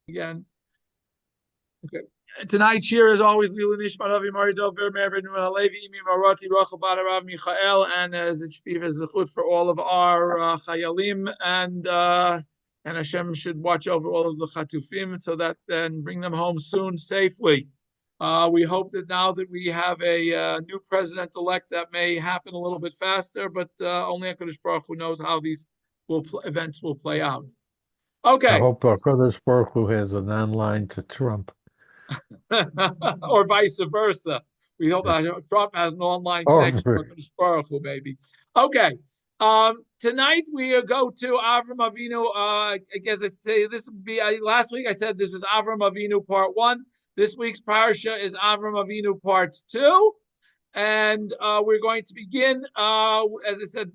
again. Okay. Tonight's shiur, as always, Lilu Nishmat Avi Maridov Vermeer Ben Levi Imi Marati Rachel Bar Rav Michael, and as it should be as the chut for all of our chayalim, and Hashem should watch over all of the chatufim so that then bring them home soon safely. We hope that now that we have a new president-elect, that may happen a little bit faster, but only HaKadosh Baruch Hu knows how these events will play out. I Okay. hope HaKadosh Baruch Hu has a non-line to Trump. Or vice versa. We hope that Trump has an online Or connection with Baruch Hu, baby. Okay. Tonight we go to Avraham Avinu. I guess I say this would be last week. I said this is Avraham Avinu part 1. This week's parsha is Avraham Avinu part 2, and we're going to begin. As I said,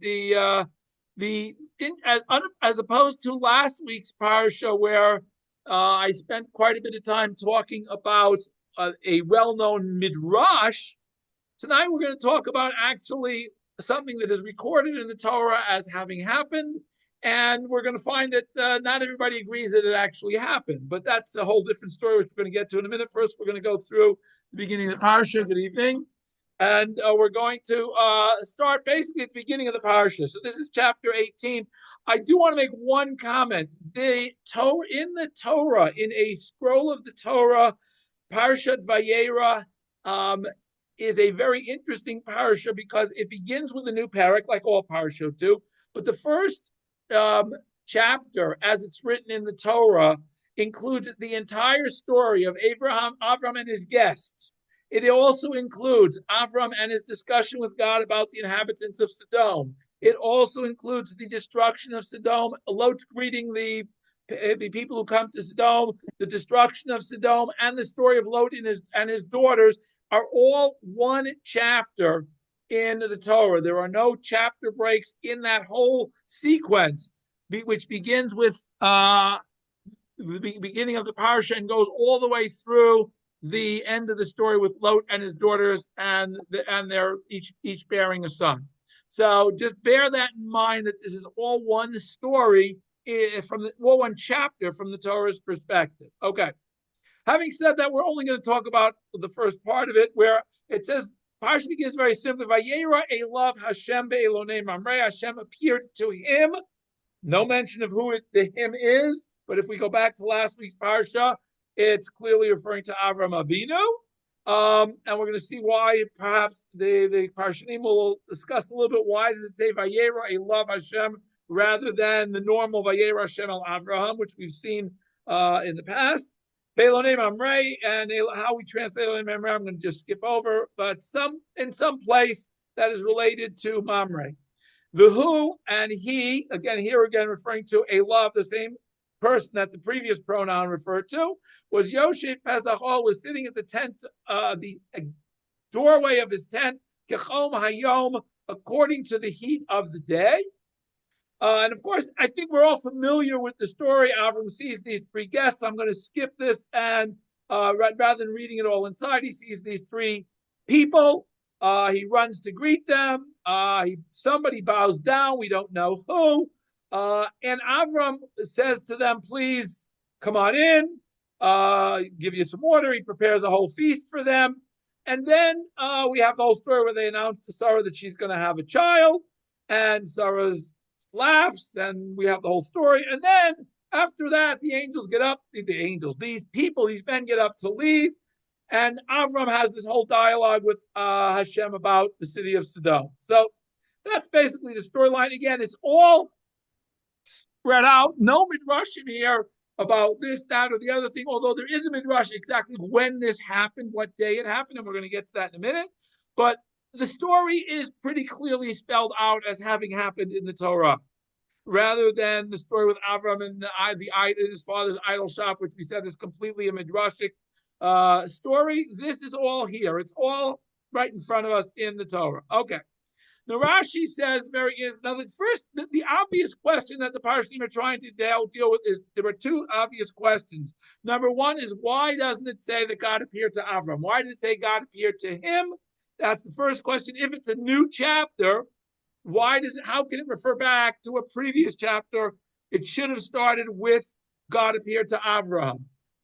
as opposed to last week's parsha where I spent quite a bit of time talking about a well-known midrash. Tonight we're going to talk about actually something that is recorded in the Torah as having happened, and we're going to find that not everybody agrees that it actually happened, but that's a whole different story, which we're going to get to in a minute. First, we're going to go through the beginning of the parsha. Good evening. And we're going to start basically at the beginning of the parsha. So this is chapter 18. I do want to make one comment. The Torah in the Torah, in a scroll of the Torah, parshat Vayayra, is a very interesting parsha because it begins with a new parak, like all parashot do. But the first chapter, as it's written in the Torah, includes the entire story of Avraham and his guests. It also includes Avraham and his discussion with God about the inhabitants of Sodom. It also includes the destruction of Sodom, Lot greeting the people who come to Sodom, the destruction of Sodom, and the story of Lot and his daughters are all one chapter in the Torah. There are no chapter breaks in that whole sequence, which begins with the beginning of the parsha and goes all the way through the end of the story with Lot and his daughters, and they're each bearing a son. So just bear that in mind, that this is all one story one chapter from the Torah's perspective. Okay. Having said that, we're only going to talk about the first part of it, where it says, Parsha begins very simply, Vayayra elav Hashem be'elonei mamrei. Hashem appeared to him. No mention of who the him is, but if we go back to last week's Parsha, it's clearly referring to Avraham Avinu. And we're going to see why. Perhaps the Parshanim will discuss a little bit why does it say Vayayra elav Hashem rather than the normal Vayayra Hashem al Avraham, which we've seen in the past. Be'elonei mamrei, and how we translate Be'elonei mamrei, I'm going to just skip over, but in some place that is related to mamrei. The who and he, here again referring to a love, the same person that the previous pronoun referred to, was Yosef Pesachol, was sitting at the tent, the doorway of his tent, Kechom Hayom, according to the heat of the day. And of course, I think we're all familiar with the story. Avram sees these three guests. I'm going to skip this, and rather than reading it all inside, he sees these three people. He runs to greet them. Somebody bows down. We don't know who. And Avram says to them, please come on in, give you some water. He prepares a whole feast for them. And then we have the whole story where they announce to Sarah that she's going to have a child. And Sarah's laughs, and we have the whole story. And then after that, the angels get up, these men get up to leave. And Avram has this whole dialogue with Hashem about the city of Sodom. So that's basically the storyline. Again, it's all spread out. No midrashim here about this, that, or the other thing, although there is a midrash exactly when this happened, what day it happened, and we're going to get to that in a minute. But the story is pretty clearly spelled out as having happened in the Torah, rather than the story with Avram and his father's idol shop, which we said is completely a midrashic story. This is all here. It's all right in front of us in the Torah. Okay. Now Rashi says the obvious question that the Parshanim are trying to deal with is there are two obvious questions. Number one is, why doesn't it say that God appeared to Avram? Why did it say God appeared to him? That's the first question. If it's a new chapter, how can it refer back to a previous chapter? It should have started with God appeared to Avraham.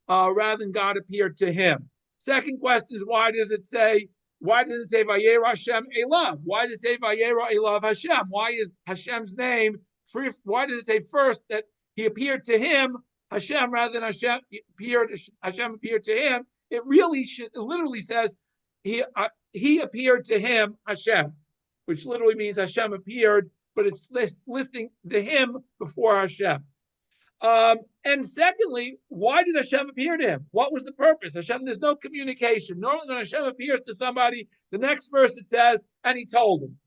rather than God appeared to him. Second question is, why doesn't it say Vayayra Hashem Elav? Why does it say Vayayra Elav Hashem? Why is Hashem's name free? Why does it say first that he appeared to him, Hashem, rather than Hashem appeared to him? It literally says he appeared to him, Hashem, which literally means Hashem appeared, but it's listing the him before Hashem. And secondly, why did Hashem appear to him? What was the purpose? Hashem, there's no communication. Normally when Hashem appears to somebody, the next verse it says, and he told him.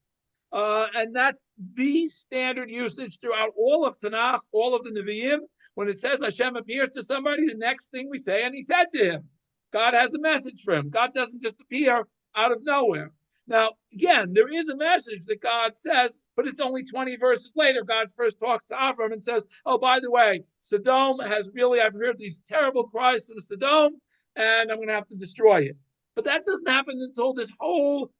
And that's the standard usage throughout all of Tanakh, all of the Nevi'im. When it says Hashem appears to somebody, the next thing we say, and he said to him. God has a message for him. God doesn't just appear out of nowhere. Now, again, there is a message that God says, but it's only 20 verses later. God first talks to Avraham and says, oh, by the way, Sodom I've heard these terrible cries from Sodom, and I'm going to have to destroy it. But that doesn't happen until this whole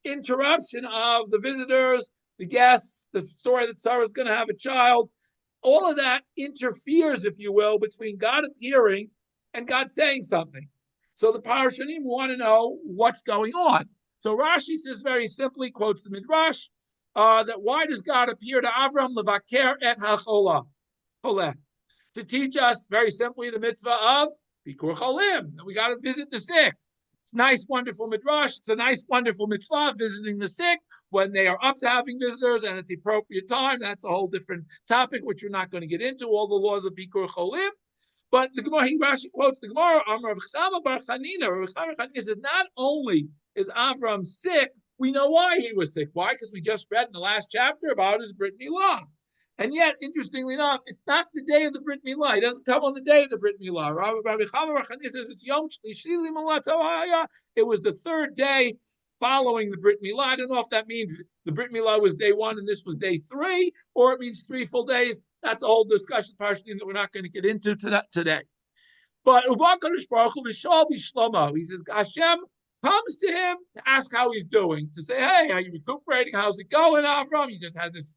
interruption of the visitors, the guests, the story that Sarah's going to have a child. All of that interferes, if you will, between God appearing and God saying something. So the Parshanim want to know what's going on. So Rashi says very simply, quotes the Midrash, that why does God appear to Avraham levaker et hacholeh, to teach us very simply the mitzvah of bikur cholim, that we got to visit the sick. It's nice, wonderful Midrash. It's a nice, wonderful mitzvah, visiting the sick when they are up to having visitors and at the appropriate time. That's a whole different topic, which we're not going to get into, all the laws of bikur cholim. But the Gemara, Rashi quotes the Gemara, Rav Chama bar Chanina. Rav Chama bar Chanina says, not only is Avraham sick, we know why he was sick. Why? Because we just read in the last chapter about his Brit Milah. And yet, interestingly enough, it's not the day of the Brit Milah. It doesn't come on the day of the Brit Milah. Rav Chama bar Chanina says it's Yom Shlishi Limalat Ha'aya. It was the third day following the Brit Milah. I don't know if that means the Brit Milah was day 1 and this was day 3, or it means 3 full days. That's a whole discussion, partially, that we're not going to get into today. But he says, Hashem comes to him to ask how he's doing, to say, hey, are you recuperating? How's it going, Avraham? You just had this,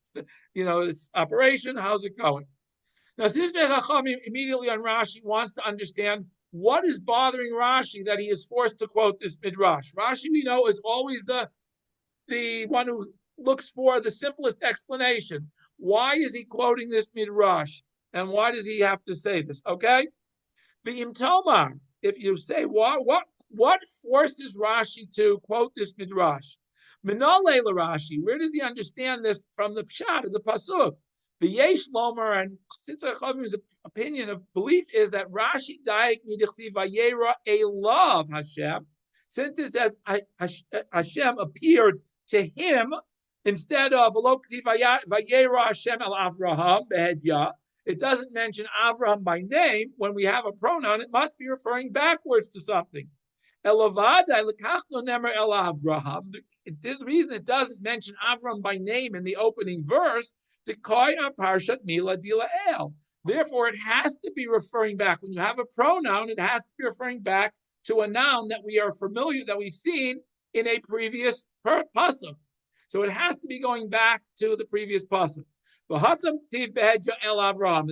this operation. How's it going? Now, since Chacham immediately on Rashi wants to understand what is bothering Rashi that he is forced to quote this Midrash. Rashi, we know, is always the one who looks for the simplest explanation. Why is he quoting this Midrash? And why does he have to say this? Okay? The Imtomar, if you say, what forces Rashi to quote this Midrash? Minale Rashi, where does he understand this from the Pshat of the Pasuk? The Yesh Lomer, and Sitzachom's opinion of belief is that Rashi Daik Midichsi Vayayra Elav Hashem, since it says Hashem appeared to him, instead of Vayayra Hashem el Avraham behedya, it doesn't mention Avraham by name. When we have a pronoun, it must be referring backwards to something. The reason it doesn't mention Avraham by name in the opening verse, parshat mila dila el. Therefore, it has to be referring back. When you have a pronoun, it has to be referring back to a noun that we are familiar, that we've seen in a previous pasuk. So it has to be going back to the previous pasuk. And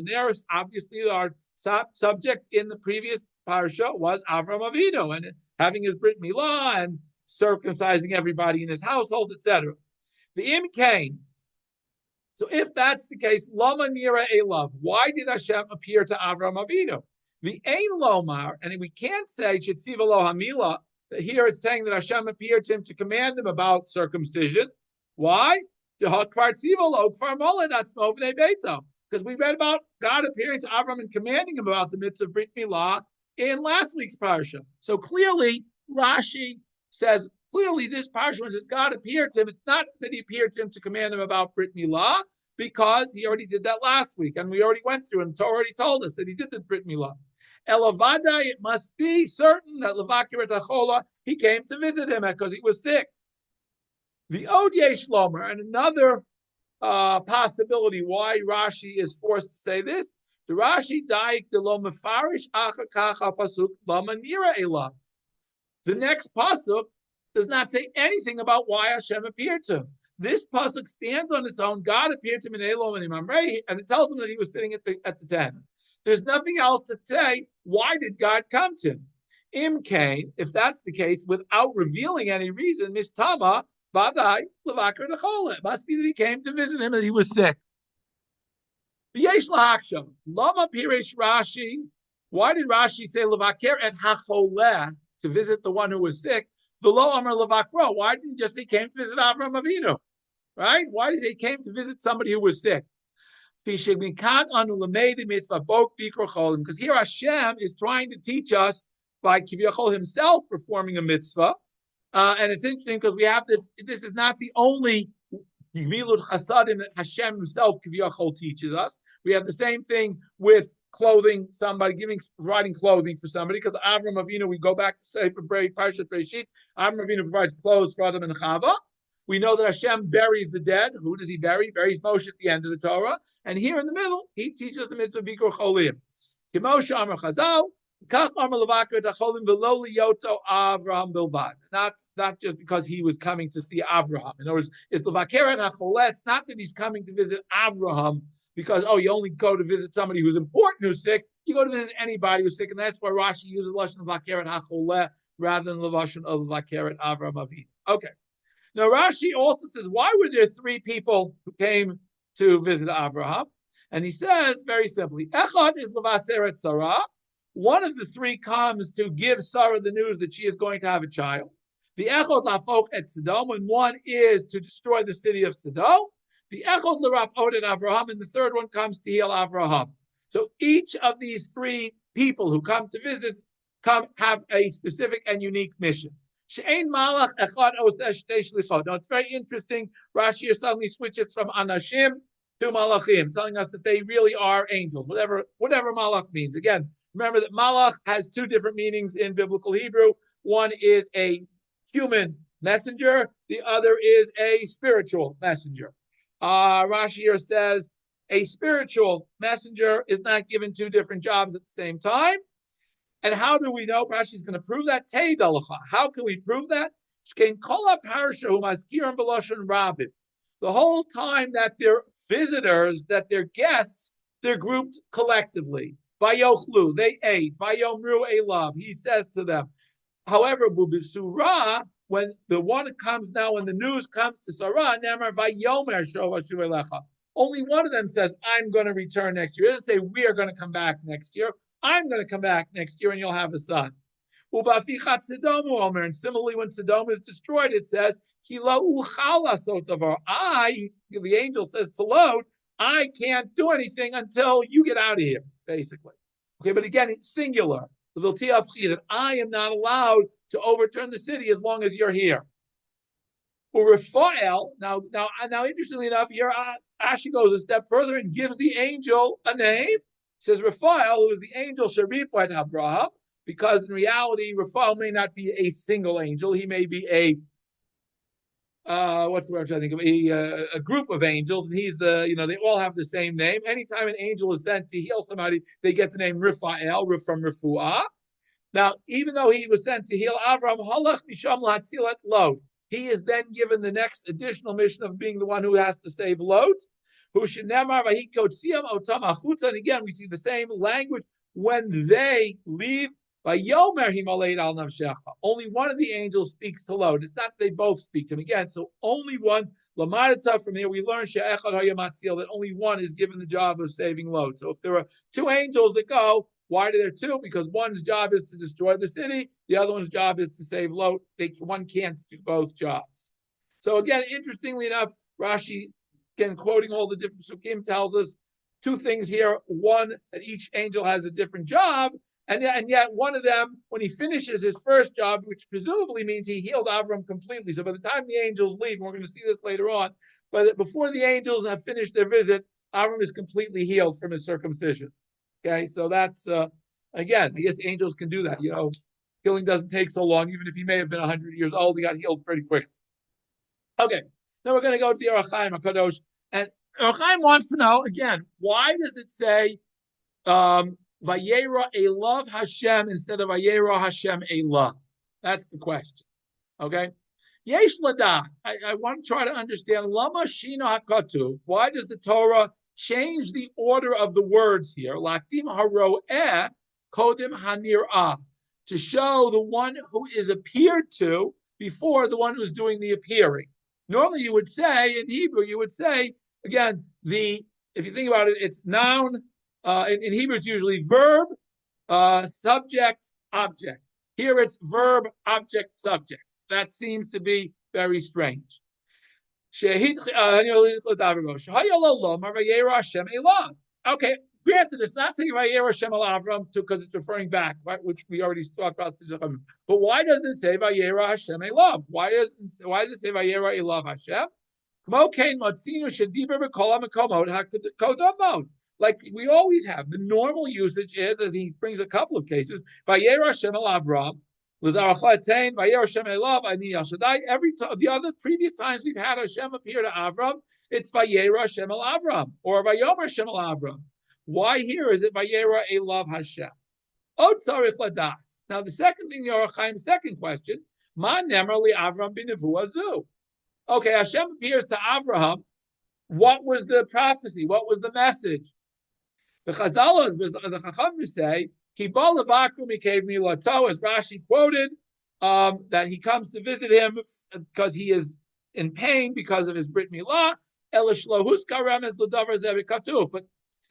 there is obviously our subject in the previous parsha was Avraham Avinu and having his Brit Milah and circumcising everybody in his household, etc. The Im Kain. So if that's the case, Lama Nira Elav, why did Hashem appear to Avraham Avinu? The Ein Lomar, and we can't say Shetziva Lo Hamila, that here it's saying that Hashem appeared to him to command him about circumcision. Why? Because we read about God appearing to Avraham and commanding him about the mitzvah of Brit Milah in last week's parsha. So clearly, Rashi says, this parsha, when it says God appeared to him, it's not that he appeared to him to command him about Brit Milah, because he already did that last week, and we already went through, and Torah already told us that he did the Brit Milah. Elavada, it must be certain that Levakir Tachola, he came to visit him because he was sick. The Odye Shlomer, and another possibility why Rashi is forced to say this, the Rashi Daik de lo mefarish achakacha pasuk lama nira elav. The next pasuk does not say anything about why Hashem appeared to him. This pasuk stands on its own. God appeared to him in Elom and in Mamre, and it tells him that he was sitting at the tent. There's nothing else to say. Why did God come to him? Im Cain, if that's the case, without revealing any reason, Mistama, Vadai, Levakar Nechole. It must be that he came to visit him and he was sick. Yesh Lahaksham, Lama Piresh Rashi. Why did Rashi say Levaker et Hacholeh, to visit the one who was sick? V'lo Amar Levakro. Why didn't he just say he came to visit Avraham Avinu? Right? Why does he say he came to visit somebody who was sick? Because here Hashem is trying to teach us by Kiviyachol himself performing a mitzvah. And it's interesting because we have this is not the only Gemilut Chasadim that Hashem himself Kiviyachol teaches us. We have the same thing with clothing somebody, providing clothing for somebody, because Avraham Avinu, we go back to say for parshat Bereshit, Avraham Avinu provides clothes for Adam and Chava. We know that Hashem buries the dead. Who does he bury? He buries Moshe at the end of the Torah. And here in the middle, he teaches the mitzvah Bikur Cholim. Kimoshe Amar Chazal, Kach Amar Levakar Tacholim V'lo Liyoto Avraham Bilvad. Not just because he was coming to see Avraham. In other words, it's Levakar Tacholet. It's not that he's coming to visit Avraham because, you only go to visit somebody who's important who's sick. You go to visit anybody who's sick. And that's why Rashi uses Lashon of Levakar Tacholet rather than the Lashon of Levakar Avraham Avinu. Okay. Now, Rashi also says, why were there three people who came to visit Avraham? And he says, very simply, Echad is Levaseret Sarah. One of the three comes to give Sarah the news that she is going to have a child. The Echad Lafok et Sodom, and one is to destroy the city of Sodom. The Echad L'Rapot et Avraham, and the third one comes to heal Avraham. So each of these three people who come to visit have a specific and unique mission. Now, it's very interesting. Rashi here suddenly switches from Anashim to Malachim, telling us that they really are angels, whatever Malach means. Again, remember that Malach has two different meanings in biblical Hebrew. One is a human messenger. The other is a spiritual messenger. Rashi here says a spiritual messenger is not given two different jobs at the same time. And how do we know? Rashi is going to prove that. How can we prove that? The whole time that they're visitors, that they're guests, they're grouped collectively. Vayochlu, they ate. Vayomru elav, he says to them. However, Bubisura, when the one comes now, when the news comes to Sarah, Nemar Vayomer Shovashu Elecha. Only one of them says, I'm going to return next year. It doesn't say we are going to come back next year. I'm going to come back next year and you'll have a son. And similarly, when Sodom is destroyed, it says, the angel says to Lot, I can't do anything until you get out of here, basically. Okay, but again, it's singular. That I am not allowed to overturn the city as long as you're here. Now, interestingly enough, here Ashi goes a step further and gives the angel a name. Says Raphael, who is the angel Sharipat Avraham, because in reality, Raphael may not be a single angel. He may be a what's the word I'm trying to think of? A group of angels, and he's they all have the same name. Anytime an angel is sent to heal somebody, they get the name Raphael from Refuah. Now, even though he was sent to heal Avraham, Halach Misham Latzilat Lot, he is then given the next additional mission of being the one who has to save Lot. And again, we see the same language when they leave. Only one of the angels speaks to Lot. It's not they both speak to him. Again, so only one. From here, we learn that only one is given the job of saving Lot. So if there are two angels that go, why are there two? Because one's job is to destroy the city. The other one's job is to save Lot. One can't do both jobs. So again, interestingly enough, Rashi, again, quoting all the different psukim, tells us two things here. One, that each angel has a different job, and yet one of them, when he finishes his first job, which presumably means he healed Avram completely. So by the time the angels leave, and we're going to see this later on, but before the angels have finished their visit, Avram is completely healed from his circumcision. Okay, so that's, again, I guess angels can do that. Healing doesn't take so long. Even if he may have been 100 years old, he got healed pretty quickly. Okay. Now we're going to go to the Avraham HaKadosh. And Avraham wants to know, again, why does it say Vayayra Elav Hashem instead of Vayayra Hashem Elav? That's the question. Okay? Yesh Ladah. I want to try to understand Lama Shina HaKatuv. Why does the Torah change the order of the words here. Lakdim haro'eh kodim hanir'ah, to show the one who is appeared to before the one who's doing the appearing. Normally you would say, in Hebrew, again, if you think about it, it's noun. In Hebrew, it's usually verb, subject, object. Here it's verb, object, subject. That seems to be very strange. Okay, granted, it's not saying Vayayra Hashem el Avraham because it's referring back, right, which we already talked about. But why doesn't it say Vayayra Hashem Elav? Why does it say Vayayra Elav Hashem? Like we always have. The normal usage is, as he brings a couple of cases, Vayayra Hashem el Avraham. Every time the other previous times we've had Hashem appear to Avram, it's Vayayra Hashem el Avram or Vayomer Hashem el Avram. Why here is it Vayayra Elav Hashem? Now the second thing, the Orach Chaim's second question, Ma Nemer li Avram b'nevuah zu. Okay, Hashem appears to Avraham. What was the prophecy? What was the message? The Chacham say, as Rashi quoted, that he comes to visit him because he is in pain because of his Brit Milah. But it's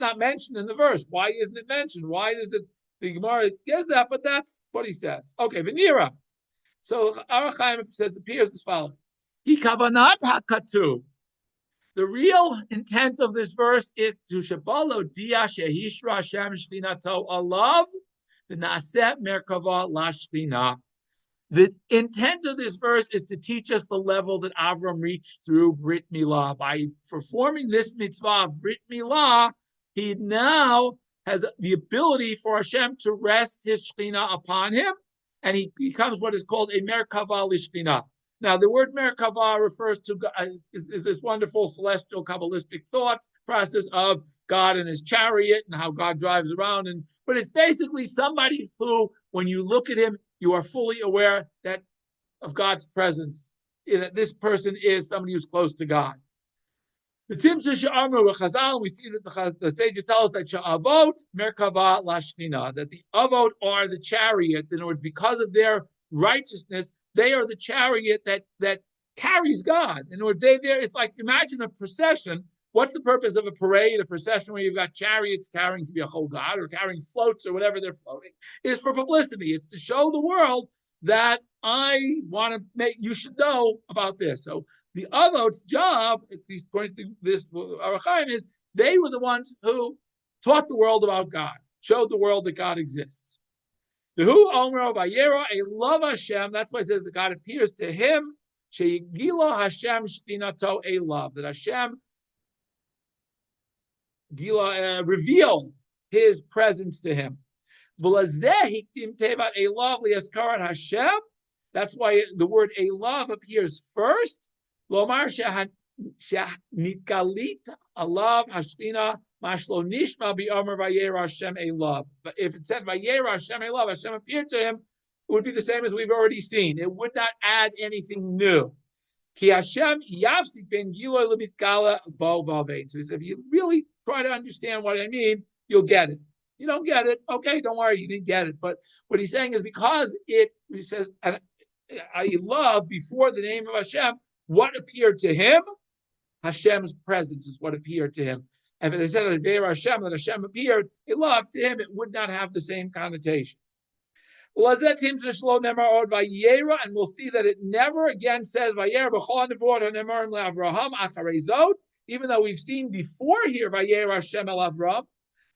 not mentioned in the verse. Why isn't it mentioned? Why does it? The Gemara gets that, but that's what he says. Okay, Vayayra. So Orach Chaim says appears as follows: He kavanat hakatuv. The real intent of this verse is to Shabalo Dia Shehishra Hashem Shchinato Alav V'Naseh Merkava Lashchina. The intent of this verse is to teach us the level that Avram reached through Brit Milah. By performing this mitzvah of Brit Milah, he now has the ability for Hashem to rest His Shchina upon him, and he becomes what is called a Merkava Lishchina. Now, the word Merkava refers to is this wonderful celestial Kabbalistic thought process of God and His chariot and how God drives around. But it's basically somebody who, when you look at him, you are fully aware of God's presence, that this person is somebody who's close to God. We see that the sages tell us that Sha'avot Merkava Lashchina, that the Avot are the chariot. In other words, because of their righteousness, they are the chariot that carries God. In other words, it's like, imagine a procession. What's the purpose of a parade, a procession where you've got chariots carrying to be a whole God or carrying floats or whatever they're floating? It's for publicity. It's to show the world that I want to make, you should know about this. So the Avot's job, at least according to this Orach Chaim, is they were the ones who taught the world about God, showed the world that God exists. The who Omer Vayayra Elav Hashem. That's why it says that God appears to him. Sheyigila Hashem Shchinato Elav. That Hashem revealed His presence to him. V'lazeh hiktim tevat Elav liyaskarat Hashem. That's why the word Elav appears first. Lomar nitgalit alav Hashchina. Mashlo nishma bi'omer Vayayra Hashem Elav. But if it said Vayayra Hashem Elav, Hashem appeared to him, it would be the same as we've already seen. It would not add anything new. Ki Hashem yafsik ben giloy lemitgala bo v'avein. So he said, if you really try to understand what I mean, you'll get it. You don't get it, okay, don't worry, you didn't get it. But what he's saying is because he says, I love before the name of Hashem, what appeared to him? Hashem's presence is what appeared to him. If it said Vayayra Hashem, that Hashem appeared, it loved to him, it would not have the same connotation. And we'll see that it never again says Vayayra, even though we've seen before here Vayayra Hashem el Avraham.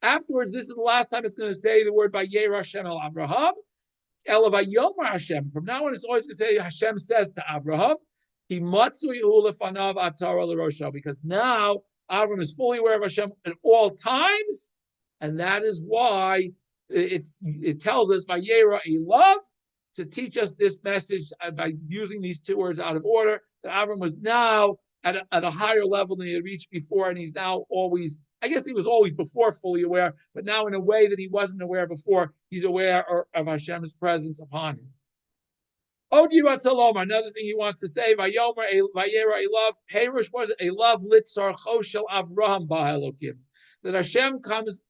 Afterwards, this is the last time it's going to say the word Vayayra Hashem el Avraham. Vayomer Hashem. From now on, it's always going to say Hashem says to Avraham, because now Avram is fully aware of Hashem at all times, and that is why it tells us Vayayra Elav to teach us this message by using these two words out of order. That Avram was now at a higher level than he had reached before, and he's now always, I guess he was always before fully aware, but now in a way that he wasn't aware before, he's aware of Hashem's presence upon him. Another thing he wants to say, Vayayra Elav, Perush was Elav litzarcho shel Avraham ba'elokim. that Hashem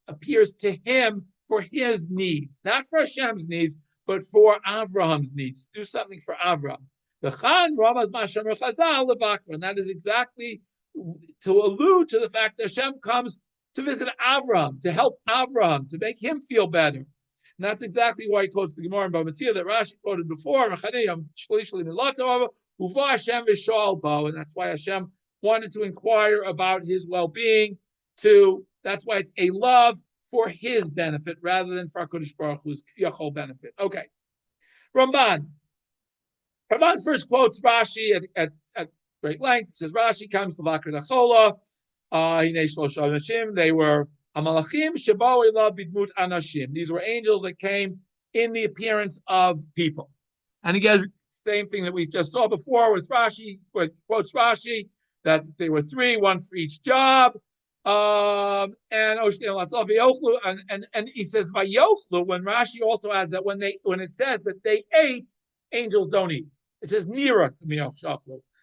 appears to him for his needs, not for Hashem's needs, but for Avraham's needs. Do something for Avraham. And that is exactly to allude to the fact that Hashem comes to visit Avraham, to help Avraham, to make him feel better. And that's exactly why he quotes the Gemara in Bava Metzia that Rashi quoted before. And that's why Hashem wanted to inquire about his well-being. That's why it's a love for his benefit rather than for HaKadosh Baruch Hu's whole benefit. Okay. Ramban first quotes Rashi at great length. He says Rashi comes to Vakar Dachola. They were Amalachim Shabao Ela Bidmut Anashim. These were angels that came in the appearance of people. And he gets the same thing that we just saw before with Rashi, quotes Rashi, that there were three, one for each job. And he says Vayochlu, when Rashi also adds that when it says that they ate, angels don't eat. It says Nira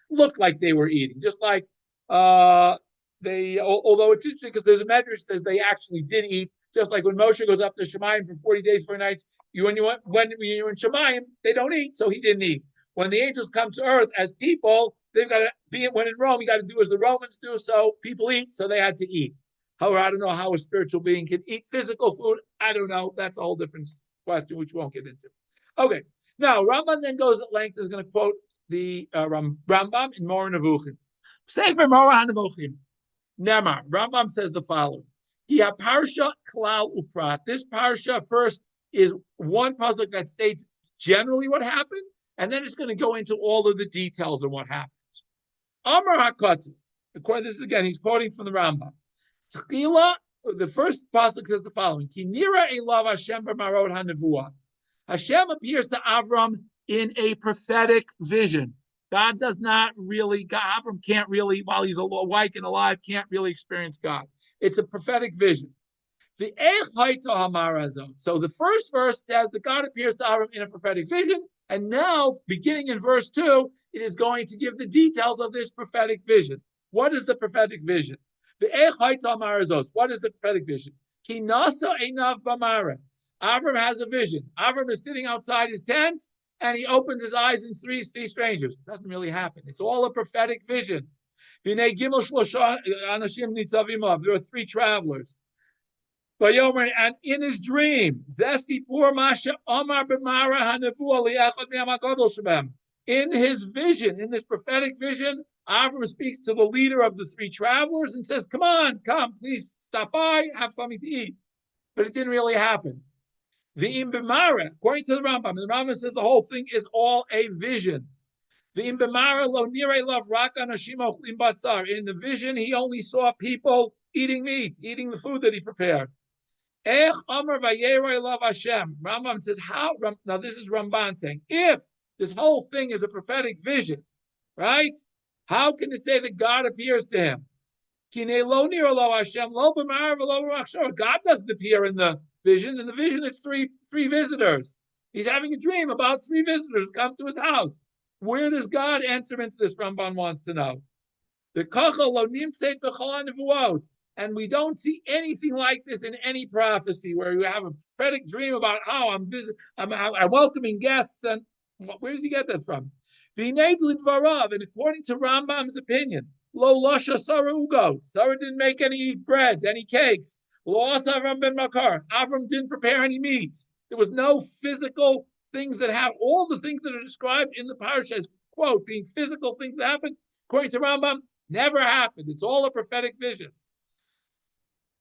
looked like they were eating, just like although it's interesting because there's a medrash that says they actually did eat, just like when Moshe goes up to Shemayim for 40 days, 40 nights, when you're in Shemayim, they don't eat, so he didn't eat. When the angels come to earth as people, they've got to be, when in Rome, you got to do as the Romans do, so people eat, so they had to eat. However, I don't know how a spiritual being can eat physical food. I don't know. That's a whole different question, which we won't get into. Okay. Now, Rambam then goes at length, is going to quote the Rambam in Moreh Nevuchim. Sefer Moreh HaNevuchim. Nemar. Rambam says the following. Hi parsha klal uprat. This parsha first is one pasuk that states generally what happened, and then it's going to go into all of the details of what happens. Amar HaKatuv. This is again, he's quoting from the Rambam. Tchila, the first pasuk says the following. Ki nira elav Hashem b'marot hanevuah. Hashem appears to Avram in a prophetic vision. God Avram can't really, while he's awake and alive, can't really experience God. It's a prophetic vision. So the first verse says that God appears to Avram in a prophetic vision, and now, beginning in verse 2, it is going to give the details of this prophetic vision. What is the prophetic vision? What is the prophetic vision? Avram has a vision. Avram is sitting outside his tent, and he opens his eyes and sees three strangers. It doesn't really happen. It's all a prophetic vision. There are three travelers. And in his dream, in his vision, in this prophetic vision, Avram speaks to the leader of the three travelers and says, come, please stop by, have something to eat. But it didn't really happen. The Imbimara, according to the Rambam, and the Rambam says the whole thing is all a vision. The Imbimara lo nirei lav rak anashim ochlim basar. In the vision, he only saw people eating meat, eating the food that he prepared. Ech amar Vayayra lav Hashem. Rambam says, how? Now this is Ramban saying, if this whole thing is a prophetic vision, right? How can it say that God appears to him? God doesn't appear in the vision. In the vision, it's three visitors. He's having a dream about three visitors who come to his house. Where does God enter into this? Ramban wants to know. And we don't see anything like this in any prophecy where you have a prophetic dream about how I'm welcoming guests. And where does he get that from? And according to Rambam's opinion, Lo lasha Sarah ugo. Sarah didn't make any breads, any cakes. Lo asa Avram ben Makar. Avram didn't prepare any meat. There was no physical things that happen. All the things that are described in the parsha as, quote, being physical things that happen, according to Rambam, never happened. It's all a prophetic vision.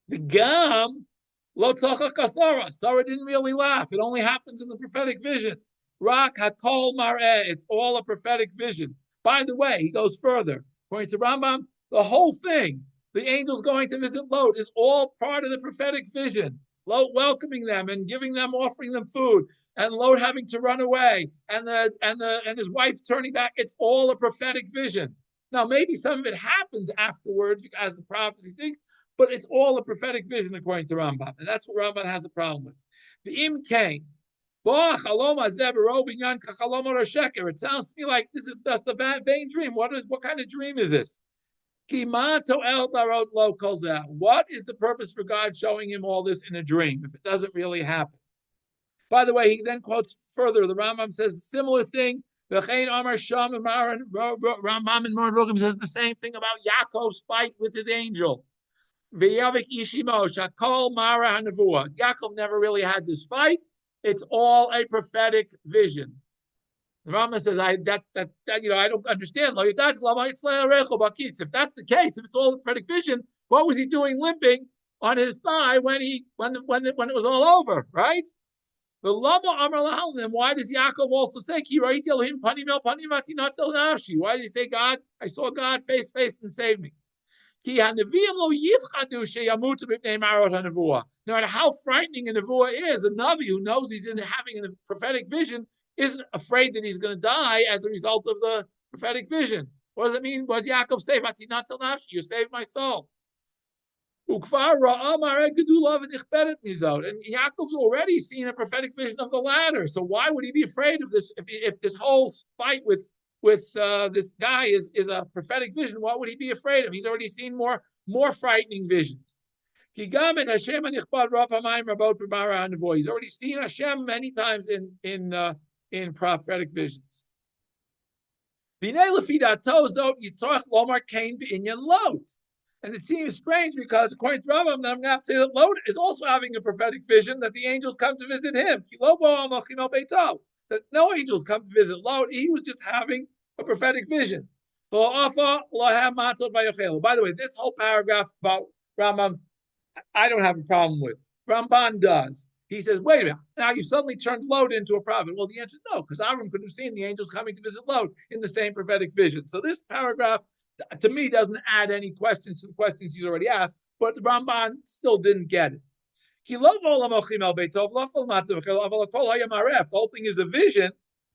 The Gam, Lo tzachak Sarah. Sarah didn't really laugh. It only happens in the prophetic vision. Rak hakol mareh. It's all a prophetic vision. By the way, he goes further. According to Rambam, the whole thing, the angels going to visit Lot, is all part of the prophetic vision. Lot welcoming them and giving them, offering them food, and Lot having to run away, and his wife turning back. It's all a prophetic vision. Now, maybe some of it happens afterwards, as the prophecy thinks, but it's all a prophetic vision according to Rambam, and that's what Rambam has a problem with. The Im Kain. It sounds to me like this is just a vain dream. What kind of dream is this? What is the purpose for God showing him all this in a dream if it doesn't really happen? By the way, he then quotes further. The Rambam says a similar thing. Rambam and Moran says the same thing about Yaakov's fight with his angel. Yaakov never really had this fight. It's all a prophetic vision. The Rambam says, I don't understand. If that's the case, if it's all a prophetic vision, what was he doing limping on his thigh when it was all over, right? The Lama Amar Lahal, then why does Yaakov also say, why does he say, God, I saw God face to face and saved me? No matter how frightening a nevuah is, a navi who knows he's having a prophetic vision isn't afraid that he's going to die as a result of the prophetic vision. What does it mean? What does Yaakov say? You saved my soul. And Yaakov's already seen a prophetic vision of the ladder. So why would he be afraid of this? If this whole fight with this guy is a prophetic vision, what would he be afraid of? He's already seen more frightening visions. He's already seen Hashem many times in prophetic visions. And it seems strange because according to Rambam, I'm going to have to say that Lot is also having a prophetic vision that the angels come to visit him. That no angels come to visit Lot. He was just having a prophetic vision. By the way, this whole paragraph about Rambam, I don't have a problem with. Ramban does. He says, wait a minute, now you suddenly turned Lot into a prophet. Well, the answer is no, because Avraham could have seen the angels coming to visit Lot in the same prophetic vision. So this paragraph, to me, doesn't add any questions to the questions he's already asked, but Ramban still didn't get it. The whole thing is a vision,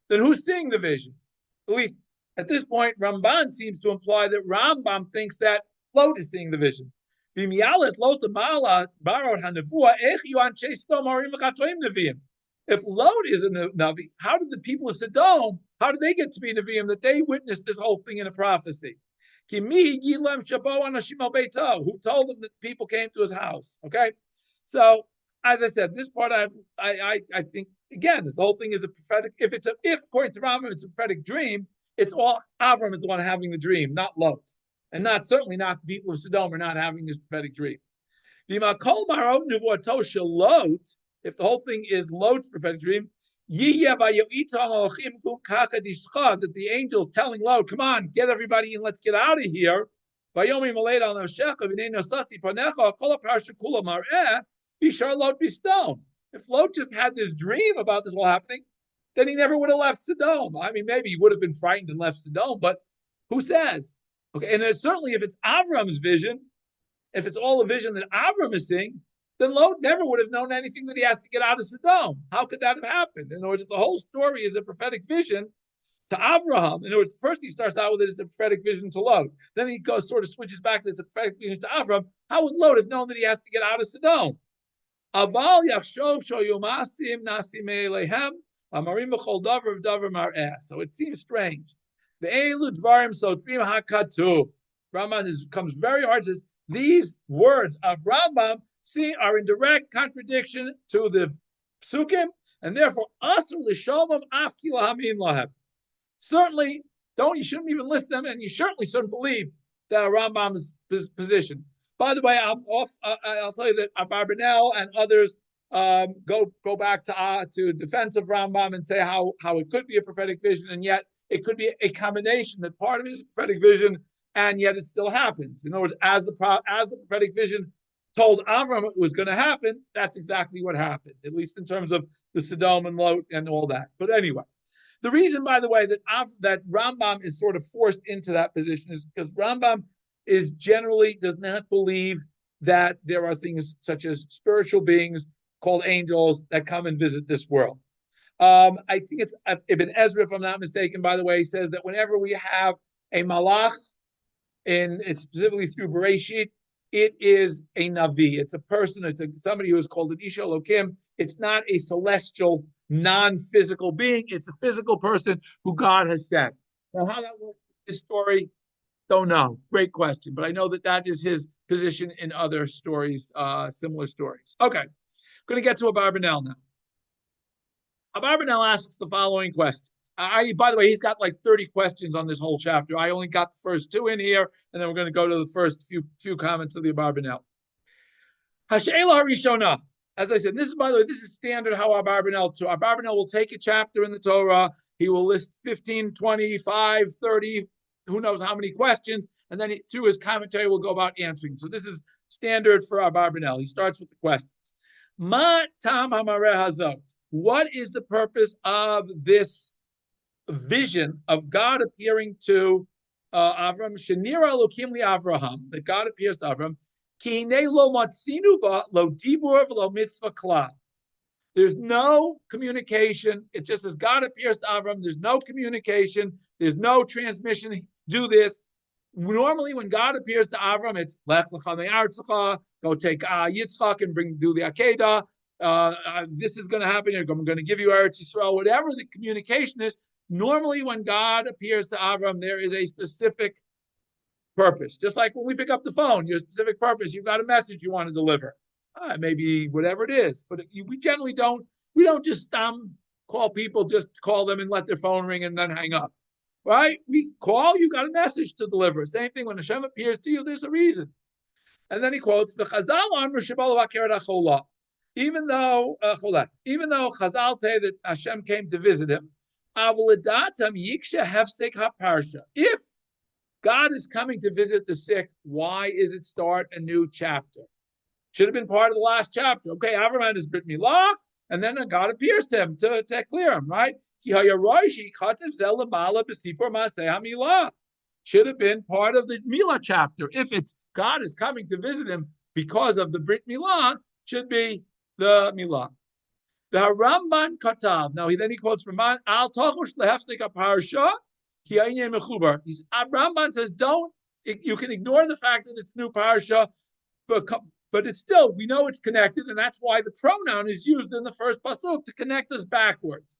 then who's seeing the vision? At least at this point, Ramban seems to imply that Rambam thinks that Lot is seeing the vision. If Lot is a Navi, how did the people of Sodom, how did they get to be Naviim that they witnessed this whole thing in a prophecy? Who told them that people came to his house? Okay, so as I said, this part I think again, this whole thing is a prophetic. If according to Rambam, it's a prophetic dream. It's all Avraham is the one having the dream, not Lot, and certainly not the people of Sodom are not having this prophetic dream. If the whole thing is Lot's prophetic dream, that the angels telling Lot, come on, get everybody in, let's get out of here. If Lot just had this dream about this all happening, then he never would have left Sodom. I mean, maybe he would have been frightened and left Sodom, but who says? Okay, and certainly if it's Avram's vision, if it's all a vision that Avram is seeing, then Lot never would have known anything that he has to get out of Sodom. How could that have happened? In other words, if the whole story is a prophetic vision to Avraham, in other words, first he starts out with it as a prophetic vision to Lot. Then he goes sort of switches back to it's a prophetic vision to Avraham. How would Lot have known that he has to get out of Sodom? Aval yachshov shoyomasim nasim elehem amarim b'chol davar v'davar mar'eh. So it seems strange. The elu dvarim sotrim hakatuv. Rambam comes very hard. Says these words of Rambam are in direct contradiction to the psukim, and therefore asur l'shalom af ki lahamin lahem. Certainly, you shouldn't even listen to them, and you certainly shouldn't believe the Rambam's position. By the way, I'll tell you that Abarbanel and others go back to defense of Rambam and say how it could be a prophetic vision, and yet it could be a combination that part of it is a prophetic vision, and yet it still happens. In other words, as the prophetic vision told Avram it was going to happen, that's exactly what happened, at least in terms of the Sodom and Lot and all that. But anyway, the reason, by the way, that Rambam is sort of forced into that position is because Rambam generally does not believe that there are things such as spiritual beings called angels that come and visit this world. I think it's Ibn Ezra, if I'm not mistaken, by the way, says that whenever we have a malach, it's specifically through Bereshit, it is a navi. It's a person. It's somebody who is called an Isha Elokim. It's not a celestial, non-physical being. It's a physical person who God has sent. Now, how that works in this story, Don't know. Great question. But I know that is his position in other stories, similar stories. Okay. I'm going to get to Abarbanel now. Abarbanel asks the following questions. By the way, he's got like 30 questions on this whole chapter. I only got the first 2 in here, and then we're going to go to the first few comments of the Abarbanel. Hash'ela Harishona. As I said, this is standard how Abarbanel will take a chapter in the Torah. He will list 15, 25, 30, who knows how many questions, and then through his commentary will go about answering. So this is standard for Abarbanel. He starts with the questions. Ma tam hamareh hazot. What is the purpose of this vision of God appearing to Avraham? Shenira Elokim li Avraham, that God appears to Avraham. Ki hinei lo matzinu ba lo dibur v'lo mitzvah klal. There's no communication. It just as God appears to Avraham. There's no communication. There's no transmission. Do this. Normally, when God appears to Avraham, it's lech lecha me'artzecha, go take Yitzchak and do the Akedah. This is going to happen. I'm going to give you Eretz Yisrael. Whatever the communication is. Normally, when God appears to Avraham, there is a specific purpose. Just like when we pick up the phone, your specific purpose. You've got a message you want to deliver. Maybe whatever it is. But we generally don't. We don't just call people, just call them and let their phone ring and then hang up. Right? We call, you got a message to deliver. Same thing when Hashem appears to you, there's a reason. And then he quotes the Chazal on Rishabal. Even though Chazal say that Hashem came to visit him, if God is coming to visit the sick, why is it start a new chapter? Should have been part of the last chapter. Okay, Avraham is Brit Milah, and then God appears to him to clear him, right? Should have been part of the Milah chapter. If it's God is coming to visit him because of the Brit Milah, should be the Milah. The Ramban Katav. Now he quotes Ramban. Al Tachush lehefsek parsha ki ha'inyan mechubar. Ramban says you can ignore the fact that it's new parsha, but it's still, we know it's connected, and that's why the pronoun is used in the first pasuk to connect us backwards.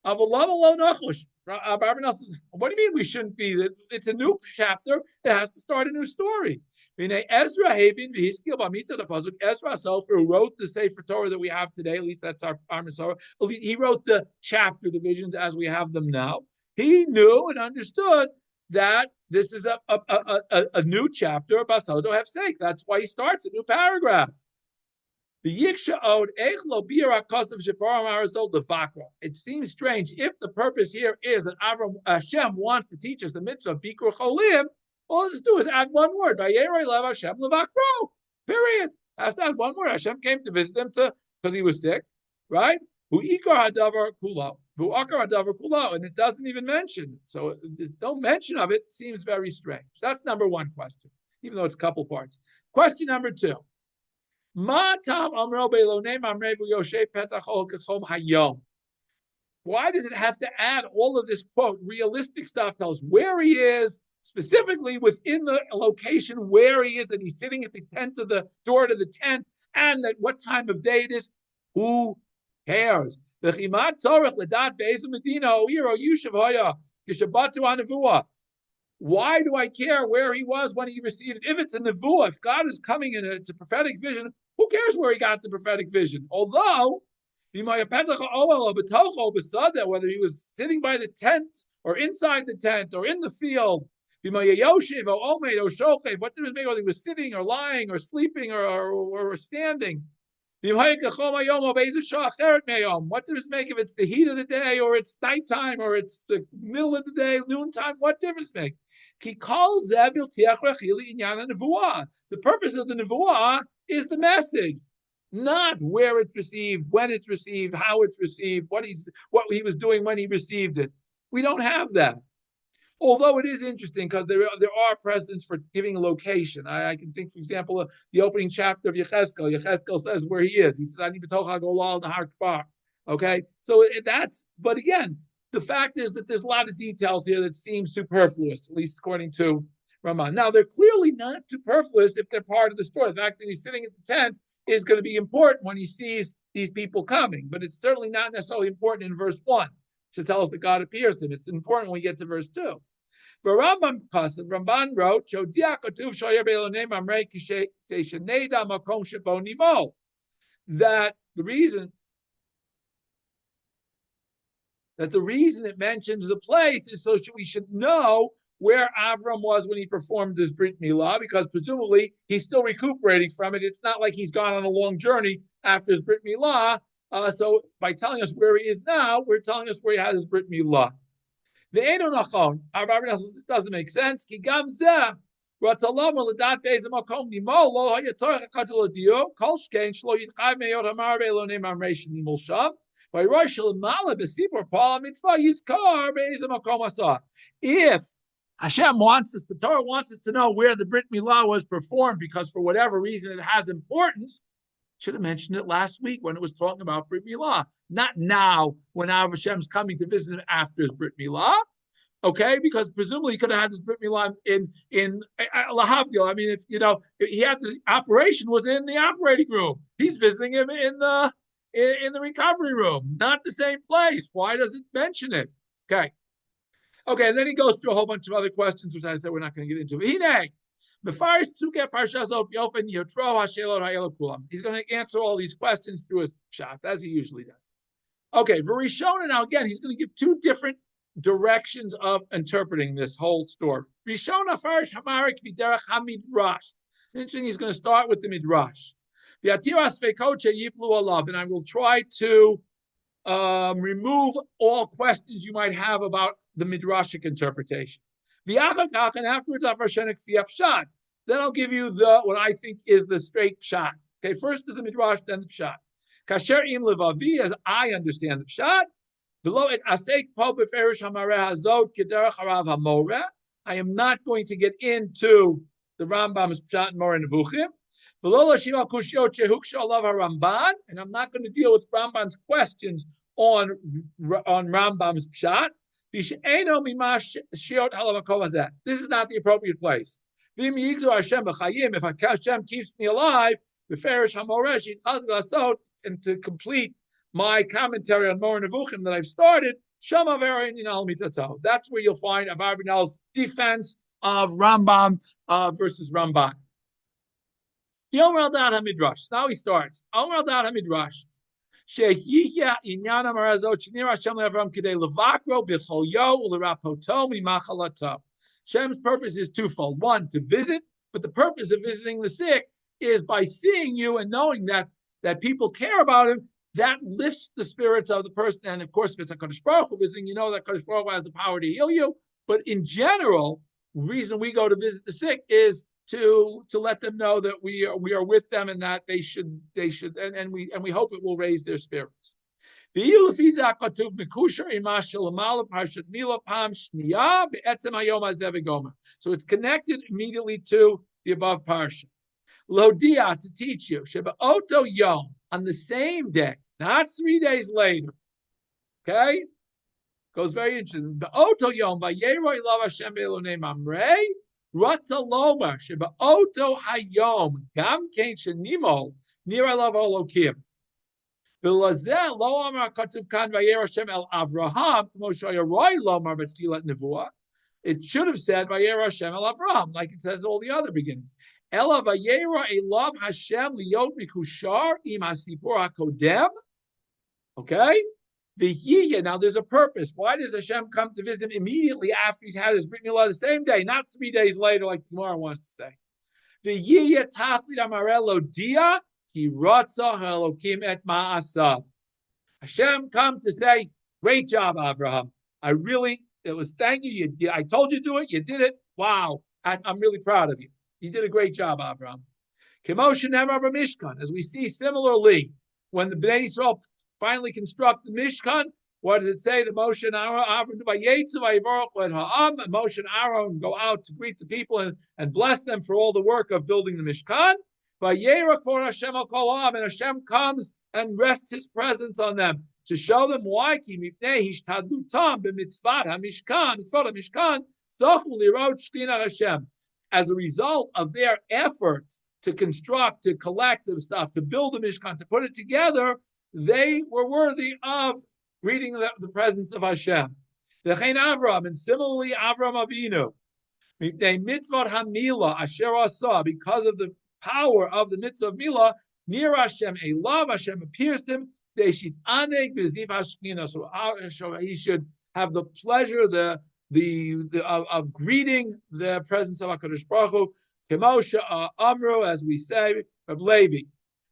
What do you mean we shouldn't be? It's a new chapter. It has to start a new story. Ezra himself, who wrote the Sefer Torah that we have today, at least that's our Masorah. He wrote the chapter divisions as we have them now. He knew and understood that this is a new chapter of Basodo Hefsek. That's why he starts a new paragraph. It seems strange if the purpose here is that Hashem wants to teach us the mitzvah of Bikur Cholim. All let's do is add one word. Vayayra lev Hashem levakro. Period. Has to add one word. Hashem came to visit him because he was sick, right? Hu ikar hadavar kulo. Hu akar hadavar kulo, and it doesn't even mention. So there's no mention of it. Seems very strange. That's number one question, even though it's a couple parts. Question number two. Why does it have to add all of this, quote, realistic stuff? Tell us where he is, specifically within the location where he is, that he's sitting at the tent of the door to the tent, and at what time of day it is. Who cares? Why do I care where he was when he receives? If it's a nevuah, if God is coming and it's a prophetic vision, who cares where he got the prophetic vision? Although, whether he was sitting by the tent or inside the tent or in the field, what did it make? Whether he was sitting or lying or sleeping or standing? What does it make if it's the heat of the day or it's nighttime or it's the middle of the day, noontime? What difference make? The purpose of the nevuah is the message, not where it's received, when it's received, how it's received, what he was doing when he received it. We don't have that. Although it is interesting because there are precedents for giving a location. I can think, for example, the opening chapter of Yechezkel. Yechezkel says where he is. He says, "Ani b'tocha golal nahar kfar." Okay, so but again, the fact is that there's a lot of details here that seem superfluous, at least according to Raman. Now, they're clearly not superfluous if they're part of the story. The fact that he's sitting at the tent is going to be important when he sees these people coming, but it's certainly not necessarily important in verse 1 to tell us that God appears to him. It's important when we get to verse 2. But Ramban wrote, "Shodia katuv shoyer be'elonei mamrei kisheneda makom shebo nimo." That the reason it mentions the place is so we should know where Avram was when he performed his Brit Milah, because presumably he's still recuperating from it. It's not like he's gone on a long journey after his Brit Milah. So by telling us where he is now, we're telling us where he has his Brit Milah. The Eino Nachon, this doesn't make sense. Ki gam zeh, Ratzalom l'dat beis makom nimo lo hayatorach akatul adio kol shkein shlo yitchayv meyot hamar ve'elonei mamrei shenimol sham. If Hashem wants us, the Torah wants us to know where the Brit Milah was performed, because for whatever reason it has importance. Should have mentioned it last week when it was talking about Brit Milah, not now when Hashem's coming to visit him after his Brit Milah. Okay, because presumably he could have had his Brit Milah in Lahavdil. I mean, if he had the operation was in the operating room, he's visiting him in the recovery room, not the same place. Why does it mention it? Okay, and then he goes through a whole bunch of other questions, which I said we're not going to get into. He's going to answer all these questions through his pshat, as he usually does. Okay, for Rishona, now again, he's going to give two different directions of interpreting this whole story. Rishona farish hamarik v'derech hamidrash. Interesting, he's going to start with the midrash. And I will try to remove all questions you might have about the midrashic interpretation. And afterwards, then I'll give you what I think is the straight pshat. Okay, first is the midrash, then the pshat. Kasher im levavi, as I understand the pshat, below it asek po beferish hamareh hazot kederach harav hamoreh. I am not going to get into the Rambam's pshat and Moreh Nevuchim. And I'm not going to deal with Rambam's questions on Rambam's pshat. This is not the appropriate place. If Hashem keeps me alive, and to complete my commentary on Moreh Nevuchim that I've started, that's where you'll find Avraham defense of Rambam versus Ramban. Now he starts. Shem's purpose is twofold. One, to visit, but the purpose of visiting the sick is by seeing you and knowing that people care about him. That lifts the spirits of the person. And of course, if it's a Kadosh Baruch Hu visiting, you know that Kadosh Baruch Hu has the power to heal you. But in general, the reason we go to visit the sick is to let them know that we are with them and that they should and we hope it will raise their spirits. So it's connected immediately to the above parsha. Lodia, to teach you, Oto Yom, on the same day, not 3 days later. Okay? Goes very interesting. The Oto Yom, Vayayra ilav Hashem be'elonei mamrei, Ratza Lomar, Oto Hayom, Gam Kein Shenimol, Nira Lav Olokim. V'lazeh lo amar katuv kan Vayayra Hashem el Avraham, Kmo shoyaroi lomar b'tchilat nevuah. It should have said Vayayra Hashem el Avraham, like it says all the other beginnings. Ela Vayayra elav Hashem liyot mikushar im hasipur hakodem. Okay? Now there's a purpose. Why does Hashem come to visit him immediately after he's had his Brit Milah the same day, not 3 days later, like Gemara wants to say? Hashem come to say, great job, Avraham. Thank you. I told you to do it. You did it. Wow. I'm really proud of you. You did a great job, Avraham. As we see similarly, when the Bnei Yisrael finally construct the Mishkan, what does it say? The Moshe and Aaron go out to greet the people and bless them for all the work of building the Mishkan. And Hashem comes and rests his presence on them to show them why. As a result of their efforts to construct, to collect the stuff, to build the Mishkan, to put it together, they were worthy of greeting the presence of Hashem. V'chein Avraham, and similarly Avraham Avinu. Mitzvot hamila asher asa, because of the power of the mitzvah of milah, near Hashem, a love Hashem appears to him. They should aneg b'ziv hashkina, so he should have the pleasure, of greeting the presence of Hakadosh Baruch Hu. Kemosha Amru, as we say, Reb Levi.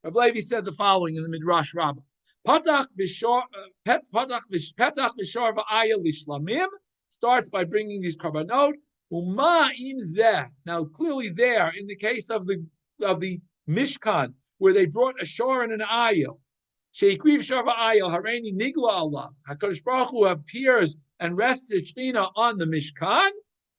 Reb Levi said the following in the Midrash Rabbah: Patach b'shor v'aya lishlamim, starts by bringing these karbanot. Uma im zeh. Now, clearly, there in the case of the Mishkan, where they brought a shor and an ayil, sheikriv shor v'ayil hareini nigla Allah. Hakadosh Baruch Hu appears and rests his shechina on the Mishkan,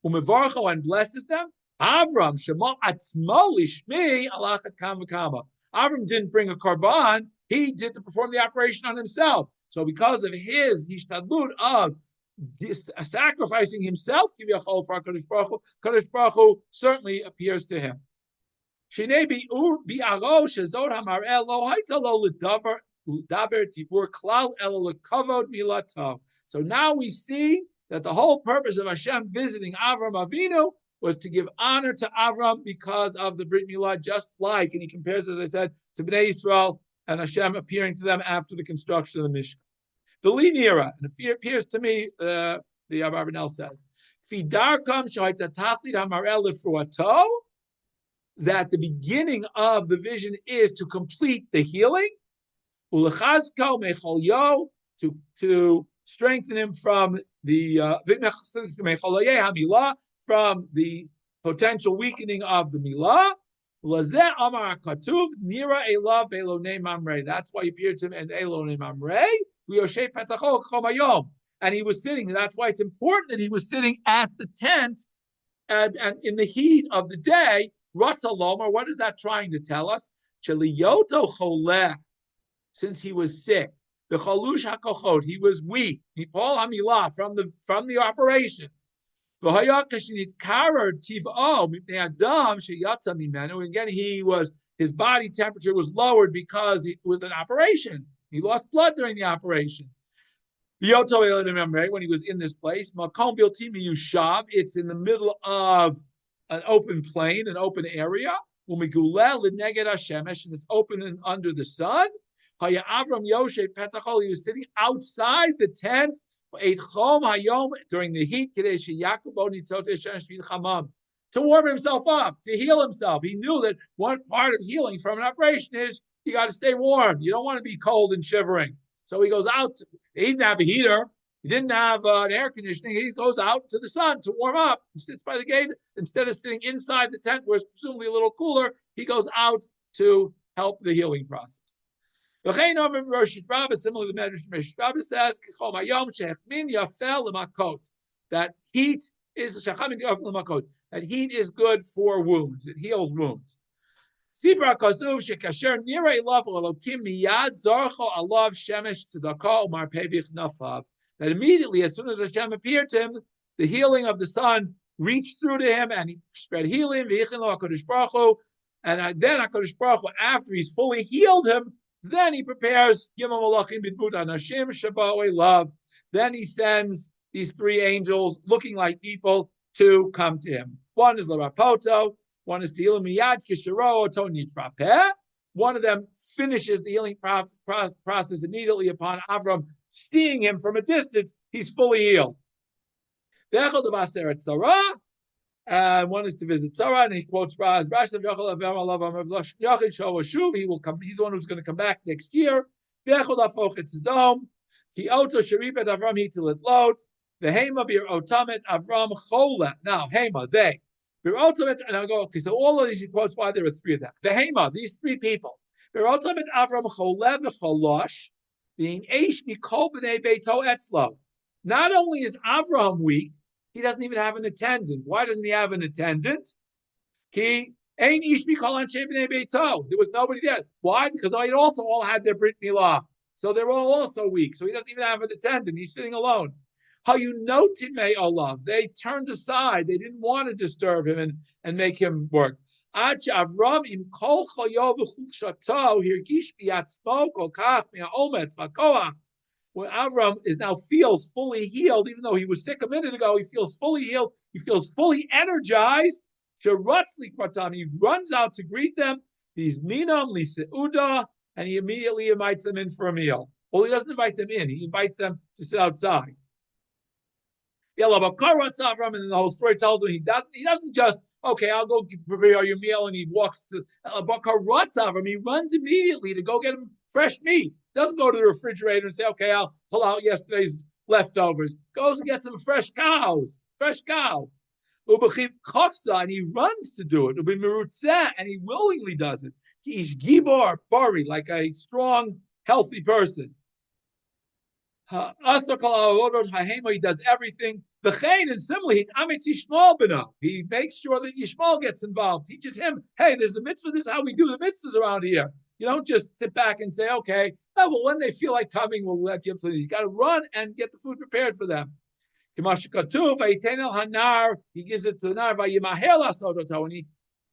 umevarcho, and blesses them. Avram shema atzmo lishmi alachat kam v'kama. Avram didn't bring a karban; he did to perform the operation on himself. So, because of his hishtadlut of sacrificing himself, kiviyachol, for Hakadosh Baruch Hu certainly appears to him. Shinei bi'aro shezod hamarel lo hayta lo ledaber tibur klal elo lekavod milato. So now we see that the whole purpose of Hashem visiting Avraham Avinu was to give honor to Avram because of the Brit Milah, just like, and he compares, as I said, to Bnei Yisrael and Hashem appearing to them after the construction of the Mishkan. The Vayayra, and it appears to me, the Avraham says, that the beginning of the vision is to complete the healing, to strengthen him from the potential weakening of the milah. That's why he appeared to him and Elonei Mamre. And he was sitting. That's why it's important that he was sitting at the tent and in the heat of the day. Ratzalomar, what is that trying to tell us? Since he was sick, the chalush hakochot, he was weak. Nipol hamilah, from the operation. Again, his body temperature was lowered because it was an operation. He lost blood during the operation. When he was in this place, it's in the middle of an open plain, an open area, and it's open and under the sun. He was sitting outside the tent during the heat to warm himself up, to heal himself. He knew that one part of healing from an operation is you got to stay warm. You don't want to be cold and shivering. So he goes out. He didn't have a heater. He didn't have an air conditioning. He goes out to the sun to warm up. He sits by the gate. Instead of sitting inside the tent, where it's presumably a little cooler, he goes out to help the healing process. Similarly, the Medrash Rosh Rabbah says that heat is good for wounds. It heals wounds. That immediately, as soon as Hashem appeared to him, the healing of the sun reached through to him, and he spread healing. And then HaKadosh Baruch Hu, after he's fully healed him, then he prepares love. Then he sends these three angels looking like people to come to him. One is Larapoto, one is to heal him miyad kisharo otoni trapeh. One of them finishes the healing process immediately upon Avram seeing him from a distance. He's fully healed. And one is to visit Sarah, and he quotes Ra's Rashi. He will come. He's the one who's going to come back next year. Now, Hema they. And I go, okay, so all of these quotes, why there are three of them. The Hema, these three people. Avram Cholev v'cholosh, being Eish Mikol b'nei Beito Etzlo. Not only is Avraham weak, he doesn't even have an attendant. Why doesn't he have an attendant? There was nobody there. Why? Because they also all had their Brit Milah. So they're all also weak. So he doesn't even have an attendant. He's sitting alone. How you know Timei Allah? They turned aside. They didn't want to disturb him and make him work. when Avraham feels fully healed, even though he was sick a minute ago, he feels fully healed. He feels fully energized. He runs out to greet them. He's minam liseuda, and he immediately invites them in for a meal. Well, he doesn't invite them in; he invites them to sit outside. And then the whole story tells him he doesn't just, okay, I'll go prepare your meal, and he walks to Avram. He runs immediately to go get him fresh meat. Doesn't go to the refrigerator and say, okay, I'll pull out yesterday's leftovers. Goes and gets some fresh cow. And he runs to do it. And he willingly does it. He's gibor bari, like a strong, healthy person. He does everything. And similarly, he makes sure that Yishmael gets involved, teaches him, hey, there's a mitzvah, this is how we do the mitzvahs around here. You don't just sit back and say, okay, well, when they feel like coming, we'll let you. You got to run and get the food prepared for them. He gives it to the nar, and he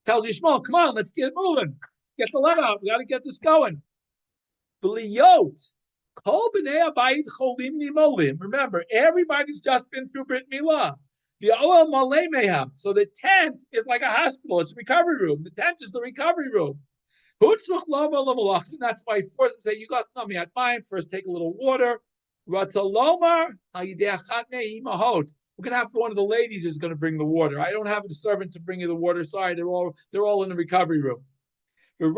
tells Yishmael, come on, let's get moving. Get the letter out. We got to get this going. Remember, everybody's just been through Brit Milah. So the tent is like a hospital. It's a recovery room. The tent is the recovery room. That's why he forced him to say, you got me at mine. First, take a little water. We're going to have one of the ladies is going to bring the water. I don't have a servant to bring you the water. Sorry, they're all in the recovery room. Sorry,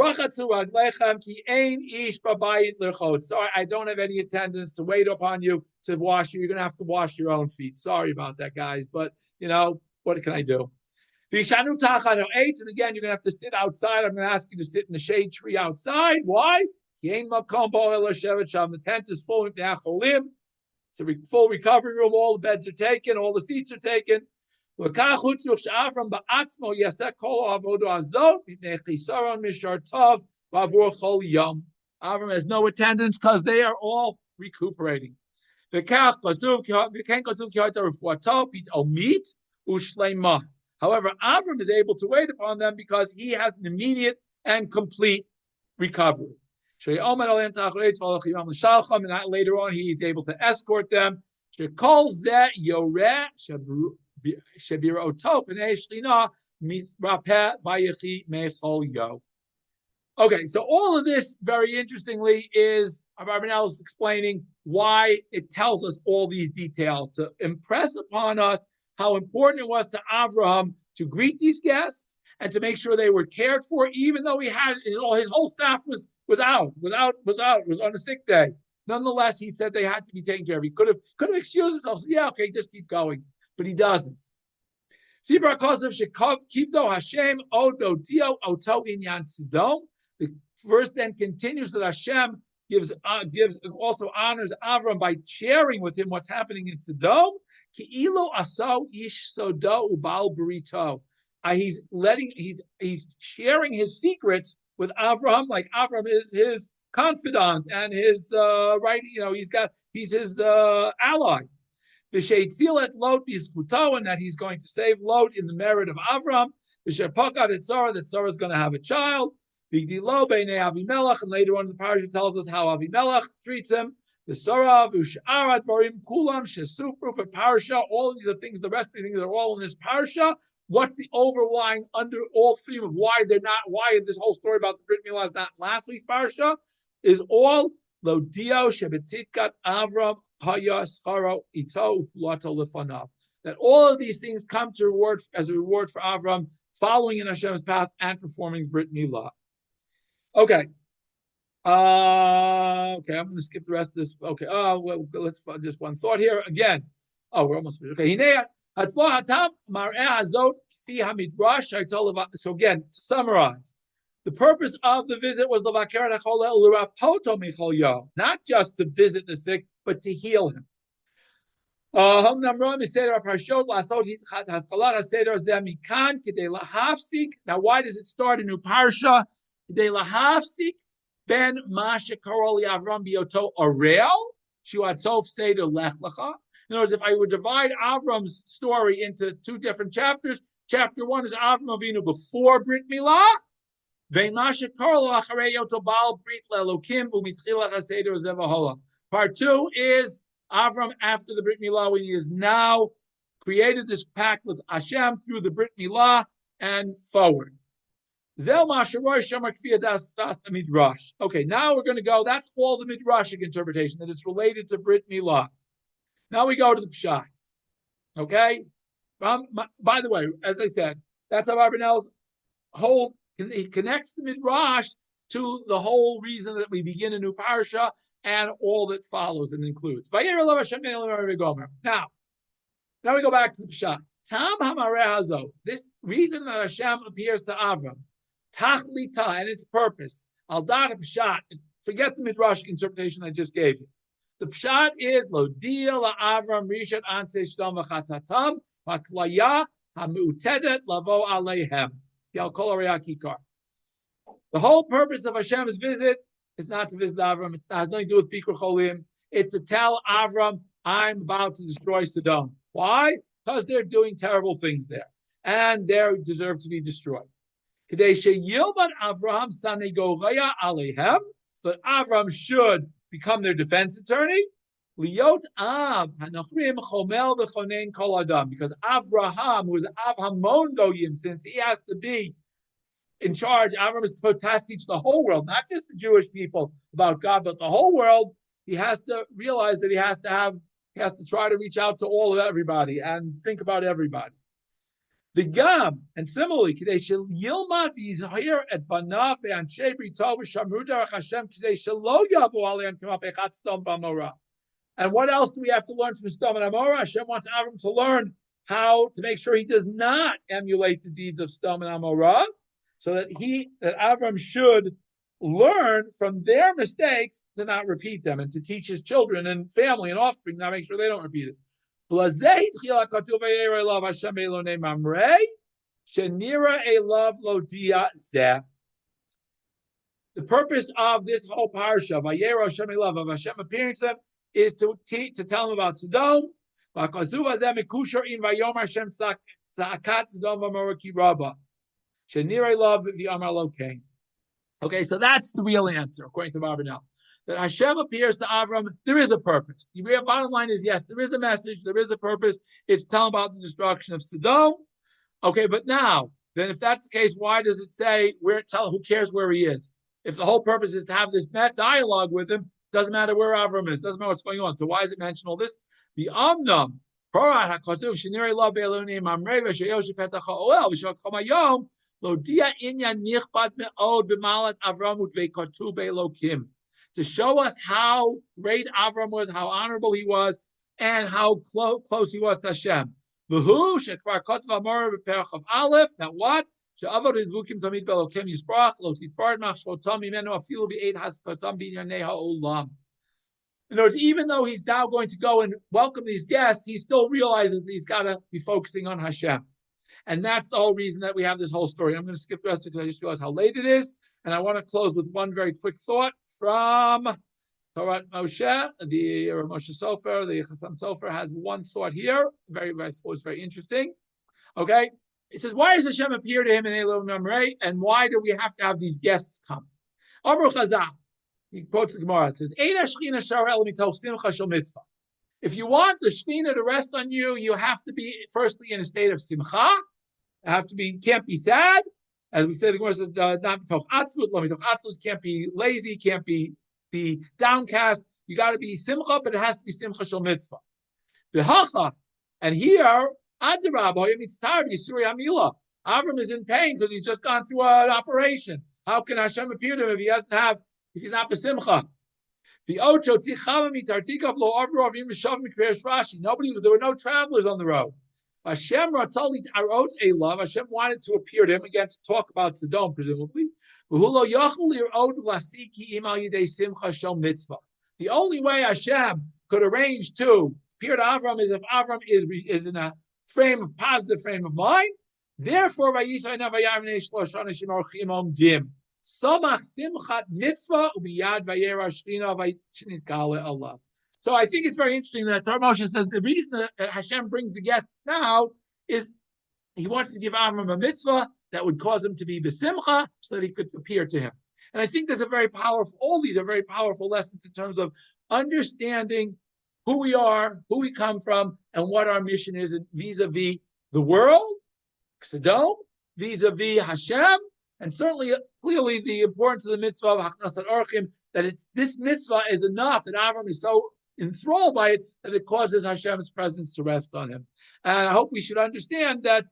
I don't have any attendants to wait upon you to wash you. You're going to have to wash your own feet. Sorry about that, guys. But, what can I do? And again, you're going to have to sit outside. I'm going to ask you to sit in the shade tree outside. Why? The tent is full. It's a full recovery room. All the beds are taken. All the seats are taken. Avram has no attendance because they are all recuperating. However, Avram is able to wait upon them because he has an immediate and complete recovery. And later on, he is able to escort them. Okay, so all of this, very interestingly, is Avraham is explaining why it tells us all these details to impress upon us how important it was to Avraham to greet these guests and to make sure they were cared for, even though he had his whole staff was on a sick day. Nonetheless, he said they had to be taken care of. He could have excused himself. Said, yeah, okay, just keep going, but he doesn't. The verse then continues that Hashem gives also honors Avram by sharing with him what's happening in Sodom. He's sharing his secrets with Avraham, like Avraham is his confidant and his he's his ally. And that he's going to save Lot in the merit of Avraham. That Sarah is going to have a child. And later on the parsha tells us how Avimelech treats him. The Sarah, Ush'arat Varim Kulam, Shesupru, Parsha, all of these are things, the rest of the things are all in this parsha. What's the overlying under all theme of why this whole story about the Brit Milah is not last week's parsha is all Lodio Shebetzitkat Avram Hayas Charo Ito Lato Lefanav. That all of these things come to reward as a reward for Avram following in Hashem's path and performing Brit Milah. Okay. I'm going to skip the rest of this. Okay. Let's just one thought here again. We're almost finished. Okay. So again, to summarize, the purpose of the visit was not just to visit the sick, but to heal him. Now, why does it start a new parsha? Ben Masha Karoli Avram Bioto Arel, Shuat Sof Seder Lech Lecha. In other words, if I would divide Avram's story into two different chapters, chapter 1 is Avram Avinu before Brit Milah. Ben Masha Karoli Acharei Yoto Baal Brit Lelokim Umitchilat HaSeder Zevahola. Part 2 is Avraham after the Brit Milah, when he has now created this pact with Hashem through the Brit Milah and forward. Okay, now we're going to go. That's all the Midrashic interpretation, that it's related to Brit Milah. Now we go to the Pshat. Okay? By the way, as I said, that's how Abarbanel's whole, he connects the Midrash to the whole reason that we begin a new parsha and all that follows and includes. Vayayra love Hashem Now we go back to the Pshat. Tam Hamareh Hazo, this reason that Hashem appears to Avram, Tachlita, and its purpose, Al Dat Pshat, forget the Midrashic interpretation I just gave you. The Pshat is Lodia La Avram Rishat Anse Shdom V'Chatatam V'Klaya HaMu'tedet Lavo Aleihem Yal Kol Kikar. The whole purpose of Hashem's visit is not to visit Avram. It has nothing to do with Bikur Cholim. It's to tell Avram, I'm about to destroy Sodom. Why? Because they're doing terrible things there, and they deserve to be destroyed. Kadei sheyilvad Avraham sanegoraya aleihem, so that Avram should become their defense attorney. Liot av hanachrim chomel v'chonen kol adam, because Avraham, who is Av Hamon Goyim, since he has to be in charge, Avram is supposed to teach the whole world, not just the Jewish people about God, but the whole world. He has to realize that he has to try to reach out to all of everybody and think about everybody. The Gam, and similarly, Kadei Shel Yilmad V'Yizhir Et Banav Ve'Anshei Brito V'Shamru Derech Hashem Kadei Shelo Yavu Aleim K'ma Pechat Sdom V'Amorah. And what else do we have to learn from Sdom and Amorah? Hashem wants Avram to learn how to make sure he does not emulate the deeds of Sdom and Amorah, so that Avram should learn from their mistakes to not repeat them, and to teach his children and family and offspring, not make sure they don't repeat it. The purpose of this whole parsha, Vayayra Hashem Elav, of Hashem appearing to them, is to tell them about Sodom. Okay, so that's the real answer, according to Avraham. That Hashem appears to Avram, there is a purpose. The real bottom line is, yes, there is a message, there is a purpose. It's telling about the destruction of Sodom. Okay, but now, then if that's the case, why does it say, who cares where he is? If the whole purpose is to have this dialogue with him, doesn't matter where Avram is, doesn't matter what's going on. So why does it mention all this? The Amnam, to show us how great Avram was, how honorable he was, and how close he was to Hashem. That what? In other words, even though he's now going to go and welcome these guests, he still realizes that he's got to be focusing on Hashem. And that's the whole reason that we have this whole story. I'm going to skip the rest because I just realized how late it is. And I want to close with one very quick thought from Torah Moshe, the Moshe Sofer, the Chassam Sofer has one thought here. Was very interesting. Okay. It says, why does Hashem appear to him in Elul Mamrei? And why do we have to have these guests come? Amru Chazal, he quotes the Gemara. It says, if you want the Shekhinah to rest on you, you have to be firstly in a state of simcha. Can't be sad. As we say, the Gemara says, not mitoch atzlut, lo mitoch atzlut, can't be lazy, can't be downcast. You got to be simcha, but it has to be simcha shel mitzvah. V'hacha, and here, adrab, mitzvah yisuri hamila. Avram is in pain because he's just gone through an operation. How can Hashem appear to him if he's not besimcha? There were no travelers on the road. Hashem wanted to appear to him, again, to talk about Sodom, presumably. The only way Hashem could arrange to appear to Avraham is if Avraham is in a positive frame of mind. Therefore, Samach simchat mitzvah ubiyad vayera shchina vayitchnitgale Allah. So I think it's very interesting that Torah Moshe says the reason that Hashem brings the guest now is he wanted to give Avram a mitzvah that would cause him to be besimcha so that he could appear to him. And I think that's a very powerful, all these are very powerful lessons in terms of understanding who we are, who we come from, and what our mission is vis-a-vis the world, Sodom, vis-a-vis Hashem, and certainly, clearly, the importance of the mitzvah of Haknasat Orchim, that this mitzvah is enough, that Avraham is so enthralled by it that it causes Hashem's presence to rest on him. And I hope we should understand that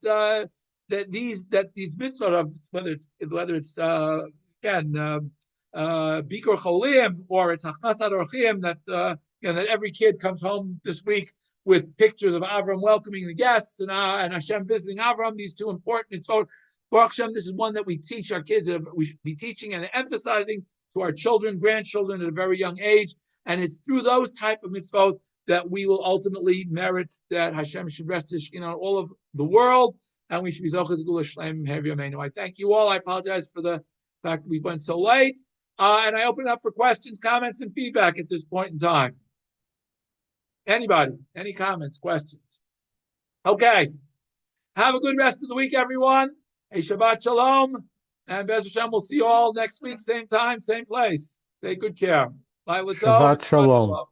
these mitzvot, whether it's again Bikur Cholim or it's Haknasat Orchim, that every kid comes home this week with pictures of Avraham welcoming the guests and Hashem visiting Avraham. These two important. So, Baruch Hashem, this is one that we teach our kids. We should be teaching and emphasizing to our children, grandchildren at a very young age. And it's through those type of mitzvot that we will ultimately merit that Hashem should rest His Shekhinah on all of the world, and we should be Zocheh Gula Shlem Hev Yameinu. I thank you all. I apologize for the fact that we went so late. And I open up for questions, comments, and feedback at this point in time. Anybody? Any comments, questions? Okay. Have a good rest of the week, everyone. A Shabbat Shalom. And Bez Hashem, we'll see you all next week, same time, same place. Take good care. Shabbat Shalom.